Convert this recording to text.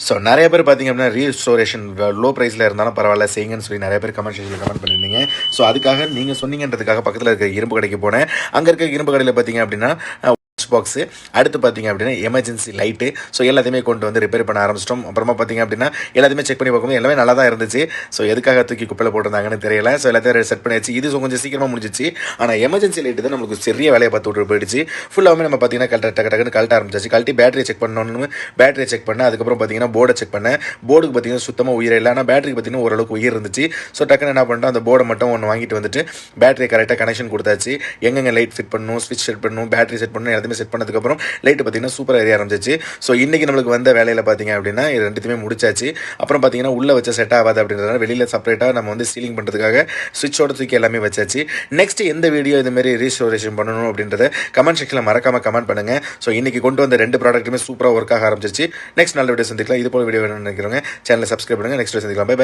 So நிறைய பேர் பார்த்தீங்க அப்படின்னா ரீஸ்டோரேஷன் லோ ப்ரைஸில் இருந்தாலும் பரவாயில்ல செய்யுங்கன்னு சொல்லி நிறைய பேர் கமெண்ட் செக்ஷனில் கமெண்ட் பண்ணியிருந்தீங்க. ஸோ அதுக்காக நீங்கள் சொன்னீங்கன்றதுக்காக பக்கத்தில் இருக்க இரும்பு கடைக்கு போனேன். அங்கே இருக்க இரும்பு கடையில் பார்த்தீங்க அப்படின்னா பாக்ஸு, அடுத்து பார்த்தீங்க அப்படின்னா எமர்ஜென்சி லைட்டு, ஸோ எல்லாத்தையுமே கொண்டு வந்து ரிப்பேர் பண்ண ஆரம்பிச்சிட்டோம். அப்புறமா பார்த்தீங்க அப்படின்னா எல்லாத்தையுமே செக் பண்ணி பார்க்கும்போது எல்லாமே நல்லா தான் இருந்துச்சு. ஸோ எதுக்காக தூக்கி குப்பையில் போட்டிருந்தாங்கன்னு தெரியல. ஸோ எல்லாத்தையும் செட் பண்ணியாச்சு. இது கொஞ்சம் சீக்கிரமாக முடிஞ்சிச்சு. ஆனால் எமர்ஜென்சி லைட்டு தான் நம்மளுக்கு பெரிய வேலையை பார்த்து விட்டு போயிடுச்சு. ஃபுல்லாகவே நம்ம பார்த்தீங்கன்னா டக்குன்னு கழட்ட ஆரம்பிச்சாச்சு. கழட்டி பேட்டரி செக் பண்ணணும்னு பேட்டரியை செக் பண்ணேன். அதுக்கப்புறம் பார்த்தீங்கன்னா போர்டை செக் பண்ணேன். போர்டுக்கு பார்த்தீங்கன்னா சுத்தமாக உயிர் இல்லை. ஆனால் பேட்டரிக்கு பார்த்தீங்கன்னா ஓரளவுக்கு உயிர் இருந்துச்சு. ஸோ டக்குன்னு என்ன பண்ணிட்டோம், அந்த போர்டை மட்டும் ஒன்று வாங்கிட்டு வந்துட்டு பேட்டரி கரெக்டாக கனெக்ஷன் கொடுத்தாச்சு. எங்கெங்கே லைட் ஃபிட் பண்ணணும், ஸ்விட்ச் செட் பண்ணணும், பேட்டரி செட் பண்ணணும், எல்லாத்தையுமே செட் பண்ணதுக்கப்புறம் லைட்டு பார்த்தீங்கன்னா சூப்பராக எரிய ஆரம்பிச்சிச்சு. ஸோ இன்றைக்கி நம்மளுக்கு வந்த வேலையில் பார்த்தீங்க அப்படின்னா இது ரெண்டுத்தையுமே முடிச்சாச்சு. அப்புறம் பார்த்தீங்கன்னா உள்ளே வச்ச செட் ஆகாது அப்படின்றதுனால வெளியில் செப்பரேட்டாக நம்ம வந்து சீலிங் பண்ணுறதுக்காக ஸ்விட்சோட தூக்கி எல்லாமே வச்சாச்சு. நெக்ஸ்ட் எந்த வீடியோ இதுமாரி ரீஸ்டோரேஷன் பண்ணணும் அப்படின்றத கமெண்ட் செக்ஷனில் மறக்காமல் கமெண்ட் பண்ணுங்கள். ஸோ இன்றைக்கி கொண்டு வந்த 2 ப்ராடக்ட்டுமே சூப்பராக ஒர்க் ஆக ஆரம்பிச்சிச்சு. நெக்ஸ்ட் நல்ல வீடியோ சந்திக்கலாம். இது போல வீடியோ வேணும்னு நினைக்கிறவங்க சேனலை சப்ஸ்கிரைப் பண்ணுங்கள். நெக்ஸ்ட் சந்திக்கலாம். Bye by.